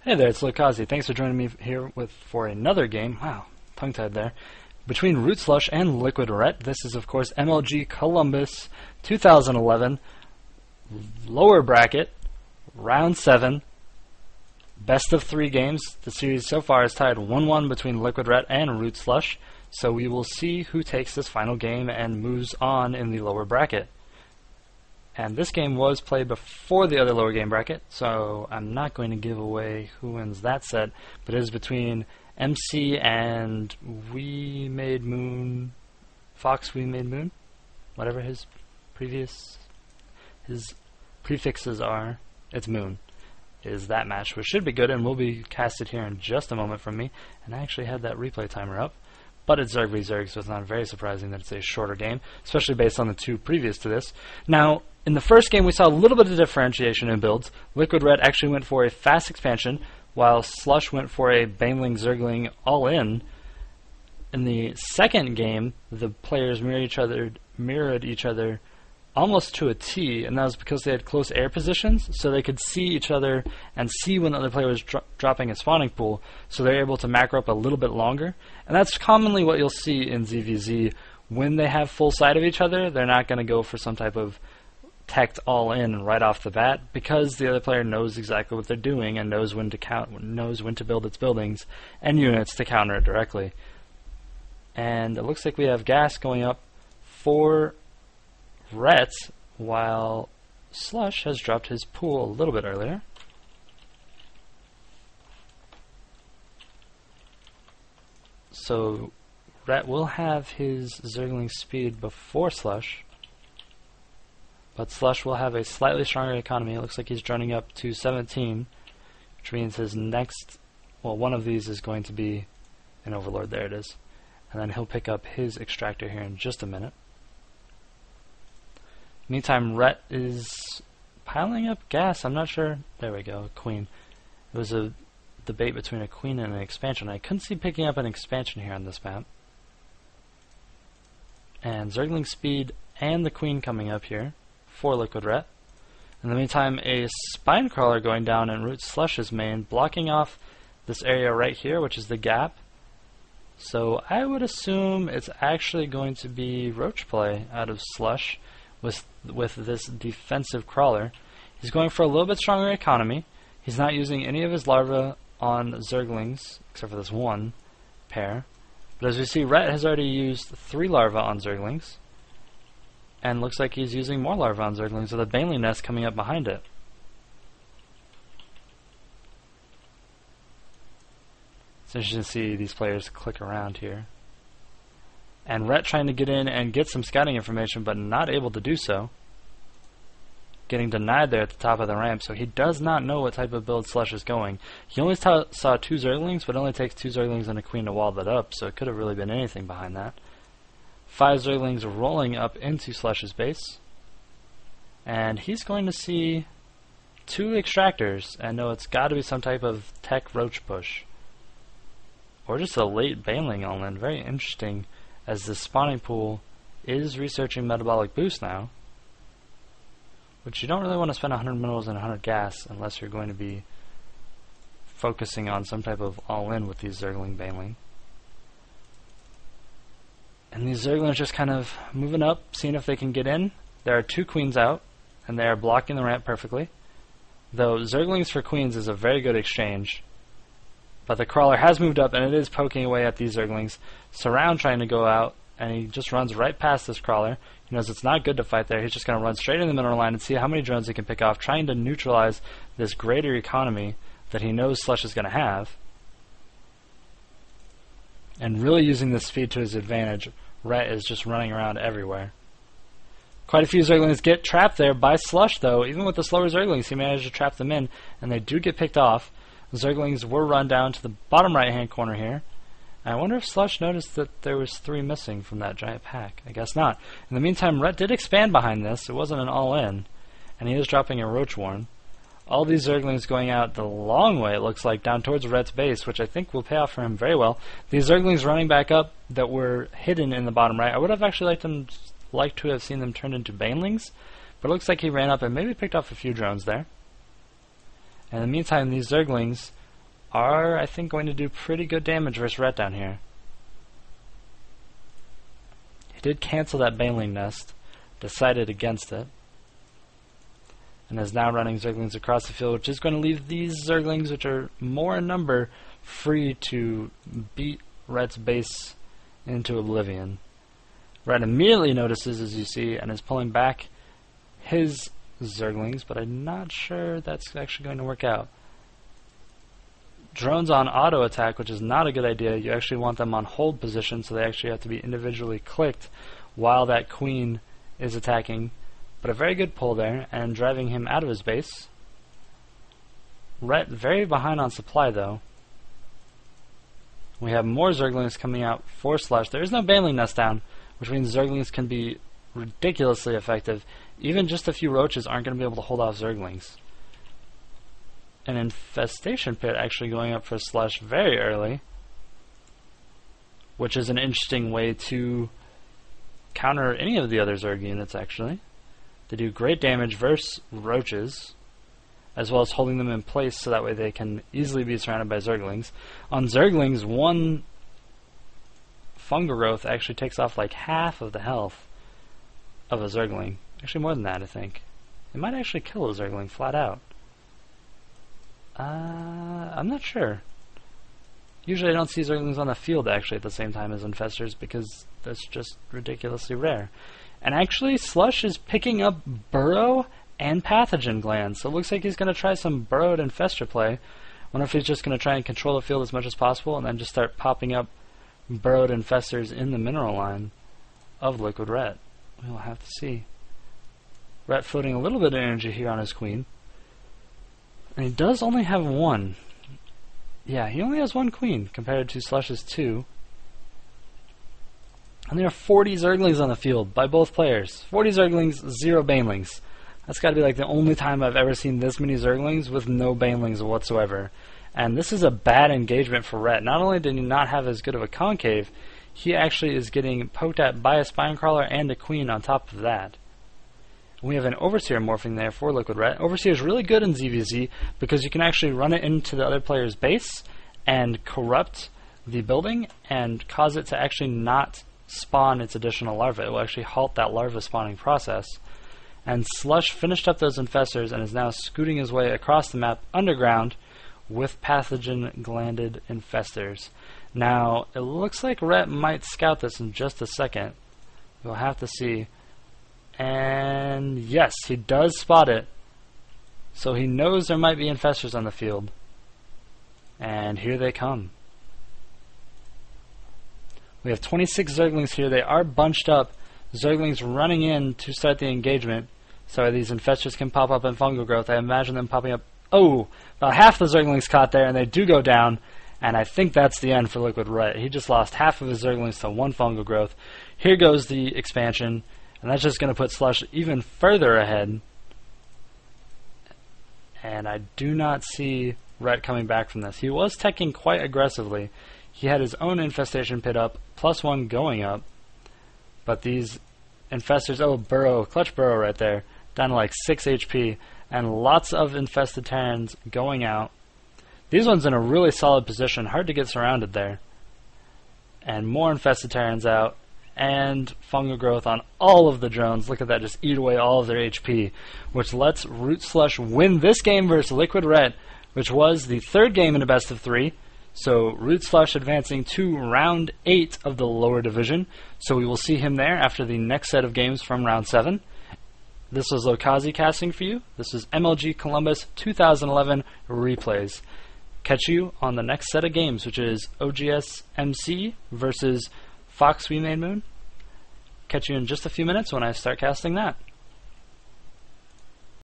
Hey there, it's Lokazi. Thanks for joining me here for another game. Wow, tongue-tied there. Between ROOTSlush and LiquidRet. This is, of course, MLG Columbus 2011, lower bracket, round 7, best of 3 games. The series so far is tied 1-1 between LiquidRet and ROOTSlush, so we will see who takes this final game and moves on in the lower bracket. And this game was played before the other lower game bracket, so I'm not going to give away who wins that set, but it is between MC and We Made Moon, Fox We Made Moon, whatever his prefixes are. It's Moon, is that match, which should be good and will be casted here in just a moment from me. And I actually had that replay timer up, but it's Zerg v Zerg, so it's not very surprising that it's a shorter game, especially based on the 2 previous to this. Now, in the first game, we saw a little bit of differentiation in builds. LiquidRet actually went for a fast expansion, while Slush went for a Baneling Zergling all-in. In the second game, the players mirrored each other almost to a T, and that was because they had close air positions, so they could see each other and see when the other player was dropping a spawning pool, so they're able to macro up a little bit longer. And that's commonly what you'll see in ZVZ. When they have full sight of each other, they're not going to go for some type of teched all in right off the bat, because the other player knows exactly what they're doing and knows when to build its buildings and units to counter it directly. And it looks like we have gas going up for Ret, while Slush has dropped his pool a little bit earlier. So Ret will have his Zergling speed before Slush, but Slush will have a slightly stronger economy. It looks like he's running up to 17, which means his next, well, one of these is going to be an Overlord. There it is. And then he'll pick up his extractor here in just a minute. Meantime, Ret is piling up gas. I'm not sure. There we go, a queen. It was a debate between a queen and an expansion. I couldn't see picking up an expansion here on this map. And Zergling speed and the queen coming up here for LiquidRet. In the meantime, a spine crawler going down in ROOTSlush's main, blocking off this area right here, which is the gap. So I would assume it's actually going to be roach play out of Slush with this defensive crawler. He's going for a little bit stronger economy. He's not using any of his larvae on Zerglings, except for this one pair. But as we see, Ret has already used 3 larvae on Zerglings, and looks like he's using more larvae on Zerglings with a Baneling nest coming up behind it. It's interesting to see these players click around here. And Ret trying to get in and get some scouting information, but not able to do so. Getting denied there at the top of the ramp, so he does not know what type of build Slush is going. He only saw 2 Zerglings, but it only takes 2 Zerglings and a queen to wall that up, so it could have really been anything behind that. 5 Zerglings rolling up into Slush's base. And he's going to see 2 extractors, and know it's got to be some type of tech roach push. Or just a late Baneling all-in. Very interesting, as the spawning pool is researching metabolic boost now, which you don't really want to spend 100 minerals and 100 gas unless you're going to be focusing on some type of all-in with these Zergling Baneling. And these Zerglings just kind of moving up, seeing if they can get in. There are 2 queens out, and they are blocking the ramp perfectly. Though Zerglings for queens is a very good exchange. But the crawler has moved up, and it is poking away at these Zerglings. Surround trying to go out, and he just runs right past this crawler. He knows it's not good to fight there. He's just going to run straight in the mineral line and see how many drones he can pick off, trying to neutralize this greater economy that he knows Slush is going to have. And really using this speed to his advantage. Ret is just running around everywhere. Quite a few Zerglings get trapped there by Slush, though. Even with the slower Zerglings, he managed to trap them in, and they do get picked off. The Zerglings were run down to the bottom right-hand corner here. And I wonder if Slush noticed that there was 3 missing from that giant pack. I guess not. In the meantime, Ret did expand behind this. It wasn't an all-in. And he is dropping a Roach Warren. All these Zerglings going out the long way, it looks like, down towards Ret's base, which I think will pay off for him very well. These Zerglings running back up that were hidden in the bottom right. I would have actually liked to have seen them turned into Banelings, but it looks like he ran up and maybe picked off a few drones there. And in the meantime, these Zerglings are, I think, going to do pretty good damage versus Ret down here. He did cancel that Baneling Nest, decided against it, and is now running Zerglings across the field, which is going to leave these Zerglings, which are more in number, free to beat Ret's base into oblivion. Ret immediately notices, as you see, and is pulling back his Zerglings, but I'm not sure that's actually going to work out. Drones on auto attack, which is not a good idea. You actually want them on hold position, so they actually have to be individually clicked while that queen is attacking. But a very good pull there, and driving him out of his base. Ret very behind on supply, though. We have more Zerglings coming out for Slush. There is no Baneling Nest down, which means Zerglings can be ridiculously effective. Even just a few roaches aren't going to be able to hold off Zerglings. An Infestation Pit actually going up for Slush very early, which is an interesting way to counter any of the other Zerg units, actually. They do great damage versus roaches, as well as holding them in place so that way they can easily be surrounded by Zerglings. On Zerglings, one fungal growth actually takes off like half of the health of a Zergling. Actually more than that, I think. It might actually kill a Zergling flat out. I'm not sure. Usually I don't see Zerglings on the field actually at the same time as Infestors because that's just ridiculously rare. And actually Slush is picking up Burrow and Pathogen Glands, so it looks like he's going to try some Burrowed Infestor play. Wonder if he's just going to try and control the field as much as possible and then just start popping up Burrowed Infestors in the mineral line of LiquidRet. We'll have to see. Ret floating a little bit of energy here on his queen. And he does only have one. Yeah, he only has one queen compared to Slush's two. And there are 40 Zerglings on the field by both players. 40 Zerglings, 0 Banelings. That's got to be like the only time I've ever seen this many Zerglings with no Banelings whatsoever. And this is a bad engagement for Ret. Not only did he not have as good of a concave, he actually is getting poked at by a Spinecrawler and a queen on top of that. We have an Overseer morphing there for LiquidRet. Overseer is really good in ZVZ because you can actually run it into the other player's base and corrupt the building and cause it to actually not spawn its additional larvae. It will actually halt that larva spawning process. And Slush finished up those infestors and is now scooting his way across the map underground with pathogen glanded infestors. Now, it looks like Ret might scout this in just a second. We'll have to see. And yes, he does spot it. So he knows there might be infestors on the field. And here they come. We have 26 Zerglings here. They are bunched up. Zerglings running in to start the engagement. So these infestors can pop up in fungal growth. I imagine them popping up. Oh, about half the Zerglings caught there, and they do go down. And I think that's the end for LiquidRet. He just lost half of his Zerglings to one fungal growth. Here goes the expansion. And that's just going to put Slush even further ahead. And I do not see Ret coming back from this. He was teching quite aggressively. He had his own infestation pit up, +1 going up. But these infestors, oh, Burrow, clutch Burrow right there, down to like 6 HP. And lots of infested Terrans going out. These ones in a really solid position, hard to get surrounded there. And more infested Terrans out. And fungal growth on all of the drones. Look at that, just eat away all of their HP, which lets ROOTSlush win this game versus LiquidRet, which was the third game in a best of 3. So ROOTSlush advancing to round 8 of the lower division. So we will see him there after the next set of games from round 7. This was Lokazi casting for you. This is MLG Columbus 2011 replays. Catch you on the next set of games, which is OGS MC versus Fox We Made Moon. Catch you in just a few minutes when I start casting that.